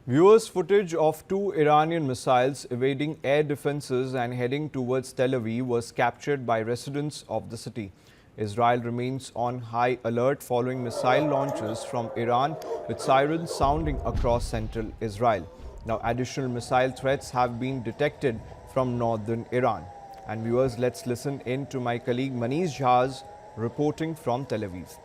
Viewers' footage of two Iranian missiles evading air defenses and heading towards Tel Aviv was captured by residents of the city. Israel remains on high alert following missile launches from Iran, with sirens sounding across central Israel. Now, additional missile threats have been detected from northern Iran. And viewers, let's listen in to my colleague Manish Jhaz reporting from Tel Aviv.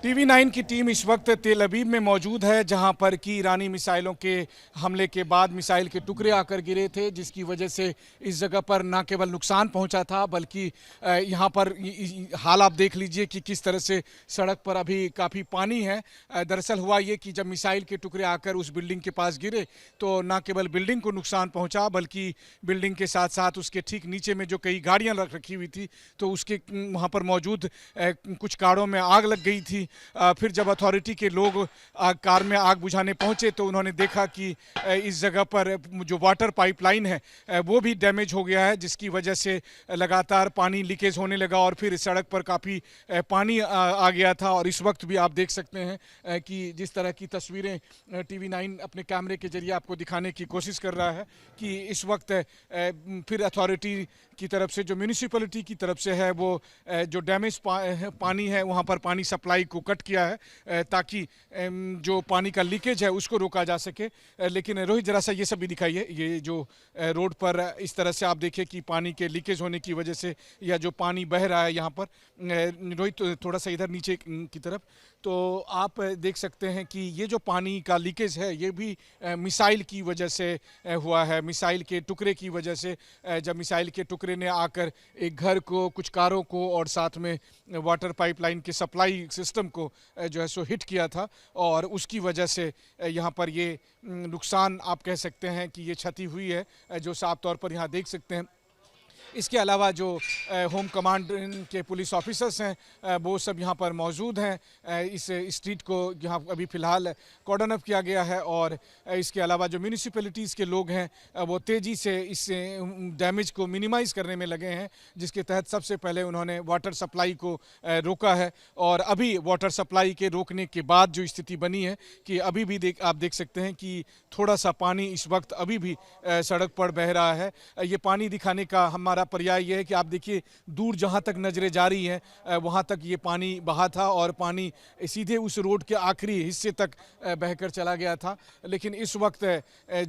TV9 की team इस वक्त तेल अवीव में मौजूद है, जहां पर कि ईरानी मिसाइलों के हमले के बाद मिसाइल के टुकड़े आकर गिरे थे, जिसकी वजह से इस जगह पर न केवल नुकसान पहुंचा था बल्कि यहां पर हाल आप देख लीजिए कि किस तरह से सड़क पर अभी काफ़ी पानी है। दरअसल हुआ ये कि जब मिसाइल के टुकड़े आकर उस बिल्डिंग के पास गिरे तो न केवल बिल्डिंग को नुकसान पहुँचा बल्कि बिल्डिंग के साथ साथ उसके ठीक नीचे में जो कई गाड़ियाँ रखी हुई थी तो उसके वहाँ पर मौजूद कुछ कारों में आग लग गई थी। फिर जब अथॉरिटी के लोग कार में आग बुझाने पहुंचे तो उन्होंने देखा कि इस जगह पर जो वाटर पाइपलाइन है वो भी डैमेज हो गया है, जिसकी वजह से लगातार पानी लीकेज होने लगा और फिर सड़क पर काफ़ी पानी आ गया था। और इस वक्त भी आप देख सकते हैं कि जिस तरह की तस्वीरें TV9 अपने कैमरे के जरिए आपको दिखाने की कोशिश कर रहा है कि इस वक्त फिर अथॉरिटी की तरफ से, जो म्यूनिसिपैलिटी की तरफ से है, वो जो डैमेज पानी है वहाँ पर पानी सप्लाई को कट किया है ताकि जो पानी का लीकेज है उसको रोका जा सके। लेकिन रोहित, जरा सा ये सब भी दिखाइए, ये जो रोड पर इस तरह से आप देखिए कि पानी के लीकेज होने की वजह से या जो पानी बह रहा है यहाँ पर, रोहित थोड़ा सा इधर नीचे की तरफ, तो आप देख सकते हैं कि ये जो पानी का लीकेज है ये भी मिसाइल की वजह से हुआ है, मिसाइल के टुकड़े की वजह से। जब मिसाइल के टुकड़े ने आकर एक घर को, कुछ कारों को और साथ में वाटर पाइपलाइन के सप्लाई सिस्टम को जो है सो हिट किया था और उसकी वजह से यहाँ पर ये नुकसान आप कह सकते हैं कि ये क्षति हुई है, जो साफ तौर पर यहाँ देख सकते हैं। इसके अलावा जो होम कमांड के पुलिस ऑफिसर्स हैं वो सब यहाँ पर मौजूद हैं। इस स्ट्रीट को यहाँ अभी फ़िलहाल कॉर्डन अप किया गया है और इसके अलावा जो म्यूनिसिपैलिटीज़ के लोग हैं वो तेज़ी से इस डैमेज को मिनिमाइज़ करने में लगे हैं, जिसके तहत सबसे पहले उन्होंने वाटर सप्लाई को रोका है। और अभी वाटर सप्लाई के रोकने के बाद जो स्थिति बनी है कि अभी भी आप देख सकते हैं कि थोड़ा सा पानी इस वक्त अभी भी सड़क पर बह रहा है। ये पानी दिखाने का हमारा पर्याय ये है कि आप देखिए दूर जहाँ तक नजरें जा रही हैं वहाँ तक ये पानी बहा था और पानी सीधे उस रोड के आखिरी हिस्से तक बहकर चला गया था। लेकिन इस वक्त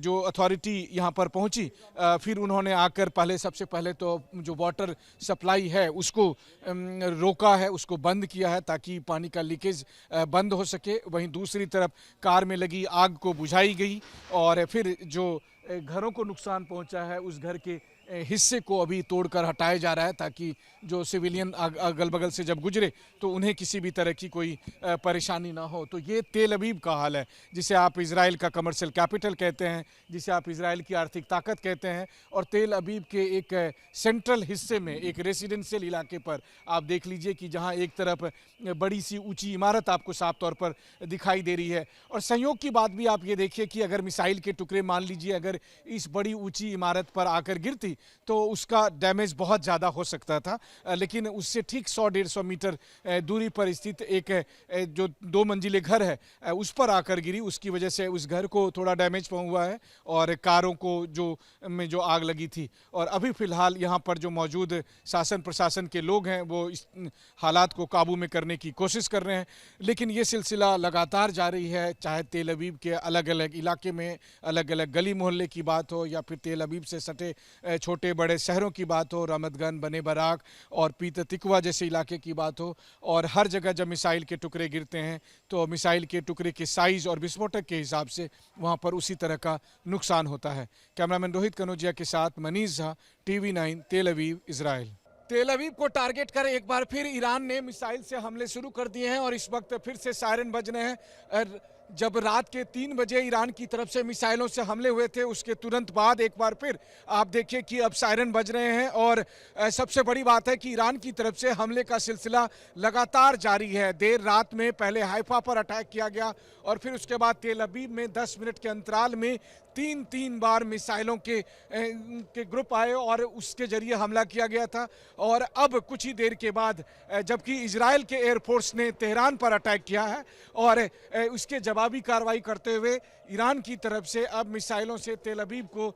जो अथॉरिटी यहाँ पर पहुँची फिर उन्होंने आकर सबसे पहले तो जो वाटर सप्लाई है उसको रोका है, उसको बंद किया है ताकि पानी का लीकेज बंद हो सके। वहीं दूसरी तरफ कार में लगी आग को बुझाई गई और फिर जो घरों को नुकसान पहुंचा है उस घर के हिस्से को अभी तोड़कर हटाया जा रहा है ताकि जो सिविलियन अगल बगल से जब गुजरे तो उन्हें किसी भी तरह की कोई परेशानी ना हो। तो ये तेल अवीव का हाल है, जिसे आप इजराइल का कमर्शियल कैपिटल कहते हैं, जिसे आप इजराइल की आर्थिक ताकत कहते हैं। और तेल अवीव के एक सेंट्रल हिस्से में एक रेसिडेंशियल इलाके पर आप देख लीजिए कि जहाँ एक तरफ बड़ी सी ऊँची इमारत आपको साफ तौर पर दिखाई दे रही है। और संयोग की बात भी आप ये देखिए कि अगर मिसाइल के टुकड़े मान लीजिए अगर इस बड़ी ऊँची इमारत पर आकर गिरती तो उसका डैमेज बहुत ज़्यादा हो सकता था। लेकिन उससे ठीक 100-150 मीटर दूरी पर स्थित एक जो 2 मंजिले घर है उस पर आकर गिरी, उसकी वजह से उस घर को थोड़ा डैमेज हुआ है और कारों को जो आग लगी थी। और अभी फ़िलहाल यहाँ पर जो मौजूद शासन प्रशासन के लोग हैं वो इस हालात को काबू में करने की कोशिश कर रहे हैं। लेकिन ये सिलसिला लगातार जारी है, चाहे तेल अवीव के अलग अलग इलाके में अलग अलग गली मोहल्ले की बात हो या फिर तेल अवीव से सटे छोटे बड़े शहरों की बात हो, रमतगन, बने बराक और पीत तिकवा जैसे इलाके की बात हो। और हर जगह जब मिसाइल के टुकड़े गिरते हैं तो मिसाइल के टुकड़े के साइज़ और विस्फोटक के हिसाब से वहाँ पर उसी तरह का नुकसान होता है। कैमरामैन रोहित कनौजिया के साथ मनीष झा, TV9 तेल अवीव, इजराइल। तेल अवीव को टारगेट कर एक बार फिर ईरान ने मिसाइल से हमले शुरू कर दिए हैं और इस वक्त फिर से सायरन बज रहे हैं। जब रात के 3 बजे ईरान की तरफ से मिसाइलों से हमले हुए थे उसके तुरंत बाद एक बार फिर आप देखिए कि अब सायरन बज रहे हैं। और सबसे बड़ी बात है कि ईरान की तरफ से हमले का सिलसिला लगातार जारी है। देर रात में पहले हाइफा पर अटैक किया गया और फिर उसके बाद तेल अवीव में 10 मिनट के अंतराल में 3 बार मिसाइलों के ग्रुप आए और उसके जरिए हमला किया गया था। और अब कुछ ही देर के बाद जबकि इजराइल के एयरफोर्स ने तेहरान पर अटैक किया है और उसके जवाब जवाबी कार्रवाई करते हुए ईरान की तरफ से अब मिसाइलों से तेल अवीव को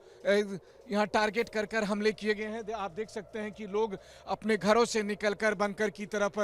यहाँ टारगेट कर कर हमले किए गए हैं। आप देख सकते हैं कि लोग अपने घरों से निकलकर बंकर की तरफ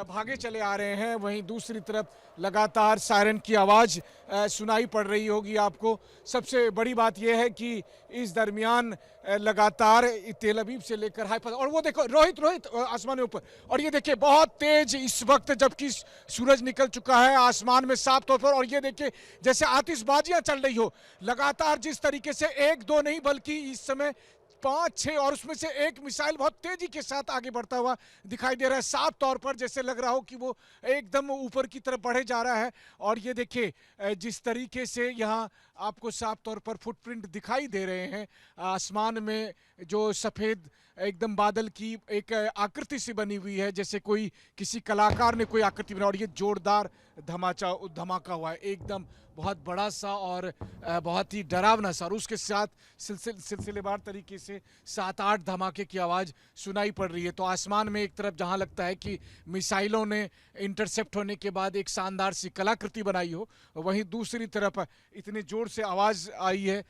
भागे चले आ रहे हैं। वहीं दूसरी तरफ लगातार सायरन की आवाज़ सुनाई पड़ रही होगी आपको। सबसे बड़ी बात यह है कि इस दरमियान लगातार तेल अवीव से लेकर हाइफा, और वो देखो रोहित आसमान में ऊपर, और ये देखिए बहुत तेज इस वक्त जबकि सूरज निकल चुका है आसमान में साफ तौर पर, और ये देखिए जैसे आतिशबाजियां चल रही हो लगातार, जिस तरीके से एक दो नहीं बल्कि इस समय 5-6, और उसमें से एक मिसाइल बहुत तेजी के साथ आगे बढ़ता हुआ दिखाई दे रहा है। साफ तौर पर जैसे लग रहा हो कि वो एकदम ऊपर की तरफ बढ़े जा रहा है। और ये देखिए जिस तरीके से यहाँ आपको साफ तौर पर फुटप्रिंट दिखाई दे रहे हैं आसमान में, जो सफ़ेद एकदम बादल की एक आकृति सी बनी हुई है, जैसे कोई किसी कलाकार ने कोई आकृति बनाई। और ये जोरदार धमाका हुआ है एकदम बहुत बड़ा सा और बहुत ही डरावना सा, और उसके साथ सिलसिलेवार तरीके से 7-8 धमाके की आवाज़ सुनाई पड़ रही है। तो आसमान में एक तरफ जहां लगता है कि मिसाइलों ने इंटरसेप्ट होने के बाद एक शानदार सी कलाकृति बनाई हो, वहीं दूसरी तरफ इतने जोर से आवाज़ आई है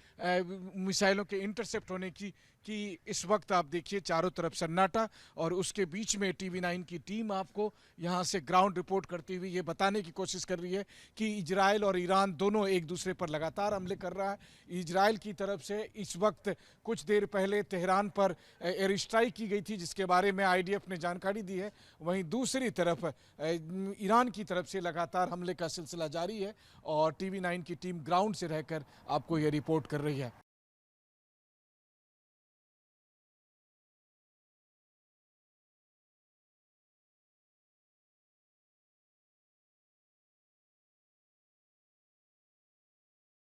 मिसाइलों के इंटरसेप्ट होने की कि इस वक्त आप देखिए चारों तरफ सन्नाटा, और उसके बीच में TV9 की टीम आपको यहाँ से ग्राउंड रिपोर्ट करती हुई ये बताने की कोशिश कर रही है कि इजराइल और ईरान दोनों एक दूसरे पर लगातार हमले कर रहा है। इजराइल की तरफ से इस वक्त कुछ देर पहले तेहरान पर एयर स्ट्राइक की गई थी, जिसके बारे में IDF ने जानकारी दी है। वहीं दूसरी तरफ ईरान की तरफ से लगातार हमले का सिलसिला जारी है, और TV9 की टीम ग्राउंड से रहकर आपको ये रिपोर्ट कर रही है।